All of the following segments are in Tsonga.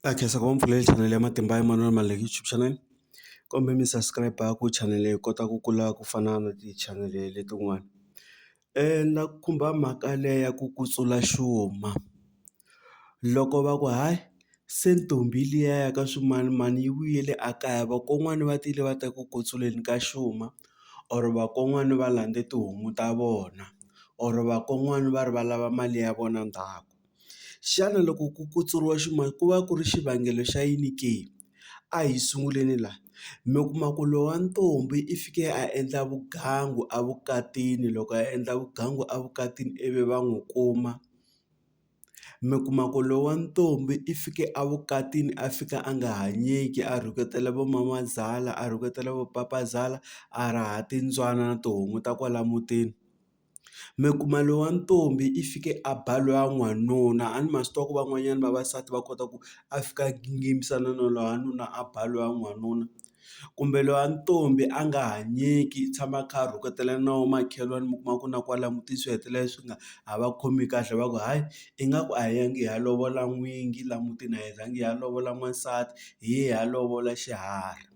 Khensa ku va mpfuleli channel ya Matimba ya Emmanuel Maluleke YouTube channel. Kombe mi subscribe ku channel yi kota ku kula ku fana na ti-channel letin'wana. Na khumba mhaka leya ya ku kutsula xuma. Loko va ku hayi se ntombi liya ya ka swimanimani yi vuyele a kaya vakon'wani va tile va ta ku kutsuleni ka xuma or vakon'wani va landze tihomu ta vona or vakon'wani va ri va lava mali ya vona ndzhaku. Xana loko ku kutsuriwa xuma ku va ku ri xivangelo xa yini ke? A hi sunguleni laha. Mi kuma ku lowa ntombi i fike a endla vugangu evukatini, loko a endla vugangu evukatini ivi va n'wi kuma. Mi kuma ku lowa ntombi i fike evukatini a fika a nga hanyeki a rhuketela vo mamazala, a rhuketela vo papazala, a raha timbyana na tihomu ta kwala mutini. Mi kuma lowa ntombi i fike a ba lowa n'wanuna, a ni ma swi tiva ku van'wanyana vavasati va kota ku a fika a gingimisana na lowa nuna a ba lowa n'wanuna. Kumbe lowa ntombi a nga hanyeki i tshama a kha a rhuketela na makhelwani mi kuma ku na kwala mutini swi hetelela swi nga ha va khomi kahle va ku hayi ingaku a hi yangi hi ya lovola n'wingi laha mutini, a hi zangi hi ya lovola n'wansati hi ye hi ya lovola xiharhi.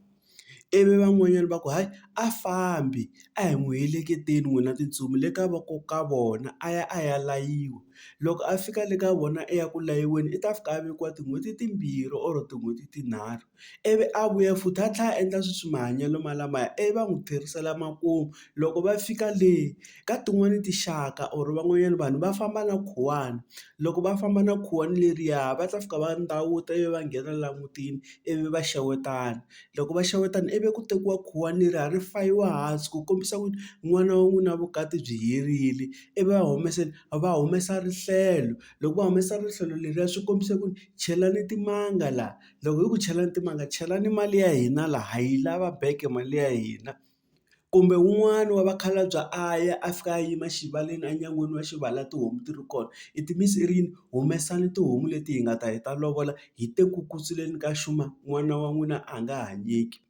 Ivi van'wanyana va ku hayi a fambi a hi n'wi heleketeni n'wina tintsumi le ka ka vona a ya layiwa. Loko a fika le ka vona eya ku layiweni i ta fika a vekiwa tin'hweti timbirhi or tin'hweti tinharhu. Ivi a vuya futhi a tlhela a endla mahanyelo malamaya ivi va n'wi tlherisela makumu. Loko va fika le ka tin'wani tinxaka or van'wanyana vanhu va famba na khuwani, loko va famba na khuwani leriya va ta fika va ndawuta ivi va nghena laha mutini ivi va xewetana. Loko va xewetana ivi ku tekiwa khuwani leriya ri fayiwa hansi ku kombisa ku n'wana wa n'wina vukati byi herile, ivi va humesa rihlelo. Loko va humesa rihlelo leriya swi kombisa ku chelani timanga laha, loko hi ku chelani timanga chelani mali ya hina laha ha yi lava back mali ya hina. Kumbe wun'wani wa vakhalabye a ya a fika a yima xivaleni enyangweni wa xivala tihomu ti ri kona. It means i ri yini? Humesani tihomu leti hi nga ta hi ta lovola hi te ku kutsuleni ka xuma n'wana wa n'wina a nga hanyeki.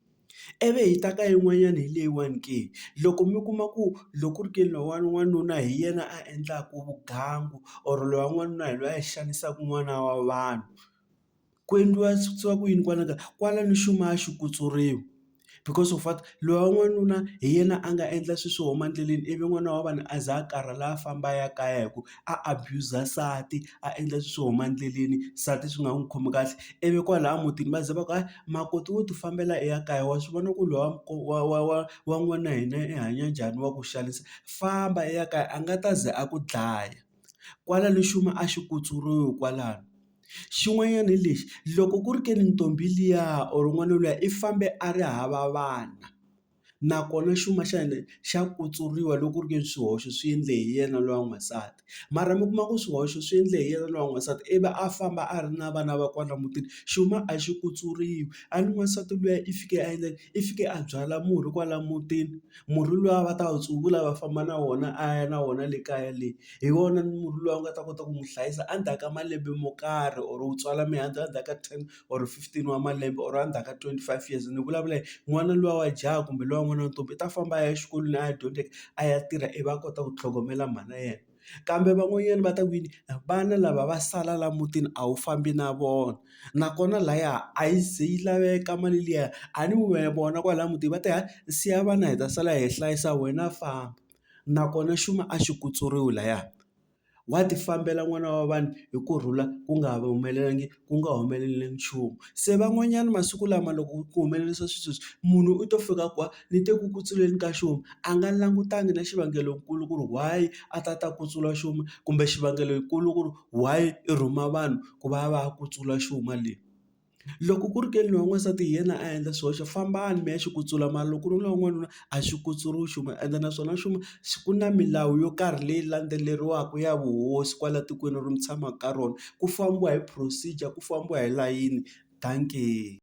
Ivi hi ta ka yin'wanyana hi leyiwani ke, loko mi kuma ku loko ku ri ke lowa n'wanuna hi yena a endlaka vugangu or lowa n'wanuna hi loyi a xanisaka n'wana wa vanhu, ku endliwa ku yini kwalano kaya? Kwalano xuma a xi kutsuriwi. Because of what? Lowa n'wanuna hi yena a nga endla swilo swo huma endleleni ivi n'wana wa vanhu a za a karhala a famba a ya kaya hi ku a abuse-a nsati, a endla swilo swo huma endleleni nsati swi nga n'wi khomi kahle. Ivi kwalaha mutini va za va ku hayi ma koti wo ti fambela i ya kaya wa swi vona ku lowa wa n'wana hina i hanya njhani wa ku xanisa, famba i ya kaya a nga ta ze a ku dlaya. Kwalano xuma a xi kutsuriwi kwalano. Xin'wanyana hi lexi, loko ku ri ke ni ntombi liya or n'wana luya i fambe a ri hava vana, nakona xuma xa yena xa kutsuriwa loko ku ri ke ni swihoxo swi endle hi yena lowa n'wansati. Mara mi kuma ku swihoxo swi endle hi yena lowa n'wansati ivi a famba a ri na vana va kwala mutini, xuma a xi kutsuriwi. A ni n'wansati luya i fike a endla i fike a byala murhi kwala mutini, murhi luwa va ta wu tsuvula va famba na wona a ya na wona le kaya le. Hi wona murhi luwa wu nga ta kota ku n'wi hlayisa endzhaku ka malembe mo karhi or wu tswala mihandzu endzhaku ka 10 or 15 wa malembe or endzhaku ka 25 years. Ni vulavula hi n'wana luwa wa jaha kumbe luwa n'wana wa ntombi i ta famba a ya exikolweni a ya dyondzeka a ya tirha ivi a kota ku tlhogomela mhana yena. Kambe van'wanyana va ta ku yini? Vana lava va sala laha mutini a wu fambi na vona, nakona lahaya a yi ze yi laveka mali liya. A ni vona kwalaha mutini va te hayi siya vana hi ta sala hi hlayisa wena famba. Nakona xuma a xi kutsuriwi lahaya. Wa ti fambela n'wana wa vanhu hi kurhula ku nga humeleli nchumu. Se van'wanyana masiku lama loko ku humelerisa swilo sweswi, munhu u to fika ku ni te ku kutsuleni ka xuma a nga langutangi na xivangelonkulu ku ri why a ta kutsula xuma, kumbe xivangelonkulu ku ri why i rhuma vanhu ku va ya kutsula xuma leyi. Loko ku ri ke ni lowa n'wansati hi yena a endla swihoxo fambani mi ya xi kutsula, mara loko ku ri lowa n'wanuna a xi kutsuriwi xuma ende naswona xuma ku na milawu yo karhi leyi landzeleriwaka ya vuhosi kwala tikweni ri mi tshamaka ka rona. Ku fambiwa hi procedure, ku fambiwa hi layini. Dankie.